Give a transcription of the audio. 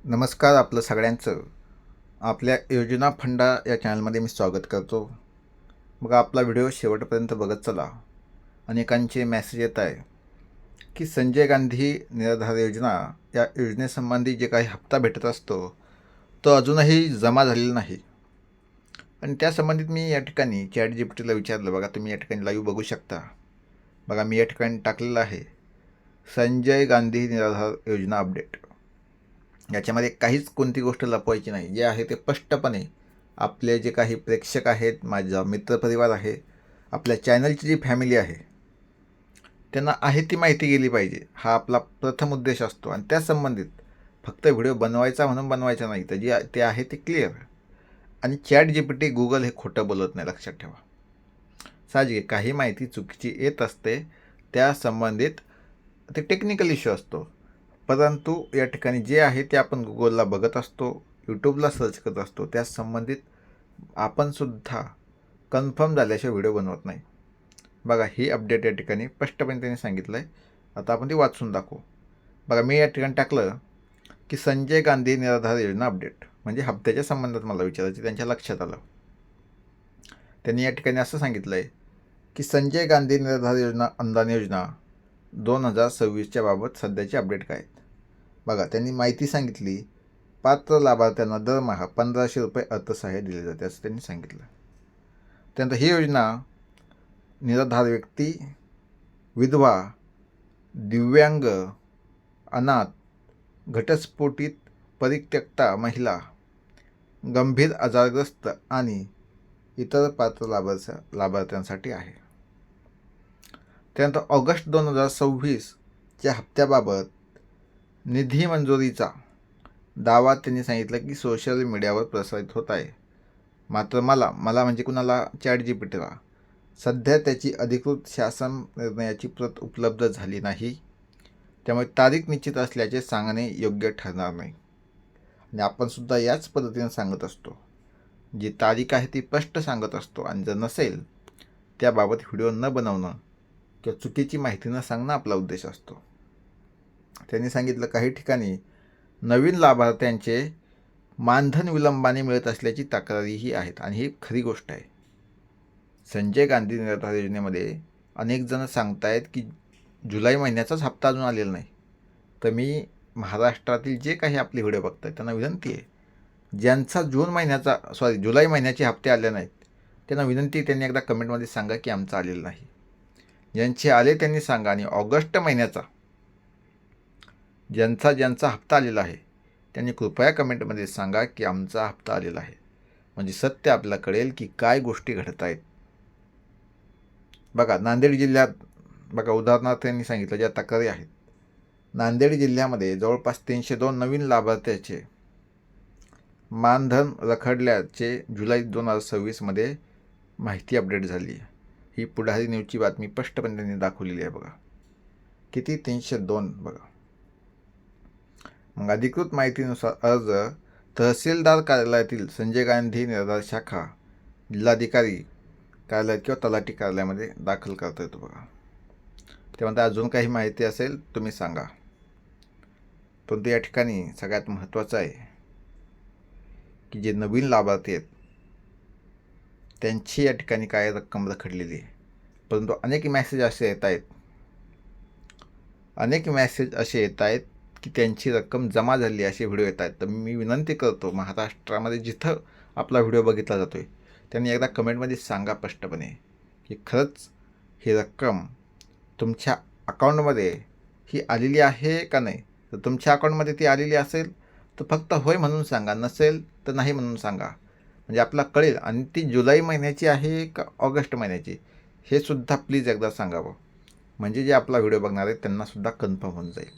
नमस्कार आपलं सगळ्यांचं आपल्या योजना फंडा या चॅनलमध्ये मी स्वागत करतो. मग आपला व्हिडिओ शेवटपर्यंत बघत चला. अनेकांचे मेसेज येत आहे की संजय गांधी निराधार योजना या योजनेसंबंधी जे काही हप्ता भेटत असतो तो अजूनही जमा झालेला नाही. आणि त्यासंबंधित मी या ठिकाणी ChatGPTला विचारलं. बघा, तुम्ही या ठिकाणी लाईव्ह बघू शकता. बघा, मी या ठिकाणी टाकलेलं आहे संजय गांधी निराधार योजना अपडेट. याच्यामध्ये काहीच कोणती गोष्ट लपवायची नाही. जे आहे ते स्पष्टपणे आपले जे काही प्रेक्षक आहेत, माझा मित्रपरिवार आहे, आपल्या चॅनलची जी फॅमिली आहे, त्यांना आहे ती माहिती गेली पाहिजे. हा आपला प्रथम उद्देश असतो. आणि त्या संबंधित फक्त व्हिडिओ बनवायचा म्हणून बनवायचा नाही, तर जे ते आहे ते क्लिअर. आणि ChatGPT, गूगल हे खोटं बोलत नाही, लक्षात ठेवा. साहजिक काही माहिती चुकीची येत असते, त्या संबंधित ते टेक्निकल इश्यू असतो. परंतु या ठिकाणी जे आहे ते आपण गुगलला बघत असतो, यूट्यूबला सर्च करत असतो. त्या संबंधित आपणसुद्धा कन्फर्म झाल्याशिवाय व्हिडिओ बनवत नाही. बघा, ही अपडेट या ठिकाणी स्पष्टपणे त्यांनी सांगितलं आहे. आता आपण ती वाचून दाखवू. बघा, मी या ठिकाणी टाकलं की संजय गांधी निराधार योजना अपडेट, म्हणजे हप्त्याच्या संबंधात मला विचारायचं. त्यांच्या लक्षात आलं. त्यांनी या ठिकाणी असं सांगितलं आहे की संजय गांधी निराधार योजना अनुदान योजना 2026च्या बाबत सध्याचे अपडेट काय आहेत. बघा, त्यांनी माहिती सांगितली. पात्र लाभार्थ्यांना दरमहा 1500 रुपये अर्थसहाय्य दिले जाते, असं त्यांनी सांगितलं. त्यानंतर ही योजना निराधार व्यक्ती, विधवा, दिव्यांग, अनाथ, घटस्फोटित परित्यक्ता महिला, गंभीर आजारग्रस्त आणि इतर पात्र लाभार्थ्यांसाठी आहे. त्यानंतर ऑगस्ट 2026च्या हप्त्याबाबत निधी मंजुरीचा दावा त्यांनी सांगितलं की सोशल मीडियावर प्रसारित होत आहे. मात्र मला म्हणजे कुणाला, ChatGPTला सध्या त्याची अधिकृत शासन निर्णयाची प्रत उपलब्ध झाली नाही. त्यामुळे तारीख निश्चित असल्याचे सांगणे योग्य ठरणार नाही. आणि आपणसुद्धा याच पद्धतीने सांगत असतो. जी तारीख आहे ती स्पष्ट सांगत असतो. आणि जर नसेल त्याबाबत व्हिडिओ न बनवणं किंवा चुकीची माहिती न सांगणं आपला उद्देश असतो. त्यांनी सांगितलं काही ठिकाणी नवीन लाभार्थ्यांचे मानधन विलंबाने मिळत असल्याची तक्रारीही आहेत. आणि ही खरी गोष्ट आहे. संजय गांधी निराधार योजनेमध्ये अनेक जण सांगतायत की जुलै महिन्याचाच हप्ता अजून आलेला नाही. तर मी महाराष्ट्रातील जे काही आपले व्हिडिओ बघतायत त्यांना विनंती आहे, ज्यांचा जुलै महिन्याचे हप्ते आले नाहीत त्यांना विनंती, त्यांनी एकदा कमेंटमध्ये सांगा की आमचा आलेला नाही. ज्यांचे आले त्यांनी सांगा. आणि ऑगस्ट महिन्याचा ज्यांचा हप्ता आलेला आहे त्यांनी कृपया कमेंटमध्ये सांगा की आमचा हप्ता आलेला आहे. म्हणजे सत्य आपल्याला कळेल की काय गोष्टी घडत आहेत. बघा, नांदेड जिल्ह्यात बघा, उदाहरणार्थ त्यांनी सांगितलं ज्या तक्रारी आहेत. नांदेड जिल्ह्यामध्ये जवळपास 302 नवीन लाभार्थ्याचे मानधन रखडल्याचे जुलै 2026मध्ये माहिती अपडेट झाली. ही पुढारी न्यूजची बातमी स्पष्टपणे त्यांनी दाखवलेली आहे. बघा किती, 302. बघा, मग अधिकृत माहितीनुसार अर्ज तहसीलदार कार्यालयातील संजय गांधी निराधार शाखा, जिल्हाधिकारी कार्यालय किंवा तलाठी कार्यालयामध्ये दाखल करता येतो. बघा, त्यामध्ये अजून काही माहिती असेल तुम्ही सांगा. परंतु या ठिकाणी सगळ्यात महत्त्वाचं आहे की जे नवीन लाभार्थी आहेत त्यांची या ठिकाणी काय रक्कम रखडलेली आहे. परंतु अनेक मेसेज असे येत आहेत की त्यांची रक्कम जमा झाली असे व्हिडिओ येत आहेत. तर मी विनंती करतो, महाराष्ट्रामध्ये जिथं आपला व्हिडिओ बघितला जातो आहे त्यांनी एकदा कमेंटमध्ये सांगा स्पष्टपणे की खरंच ही रक्कम तुमच्या अकाउंटमध्ये ही आलेली आहे का नाही. तर तुमच्या अकाउंटमध्ये ती आलेली असेल तर फक्त होय म्हणून सांगा, नसेल तर नाही म्हणून सांगा. म्हणजे आपल्याला कळेल. आणि ती जुलै महिन्याची आहे का ऑगस्ट महिन्याची हे सुद्धा प्लीज एकदा सांगावं. म्हणजे जे आपला व्हिडिओ बघणार आहेत त्यांनासुद्धा कन्फर्म होऊन जाईल.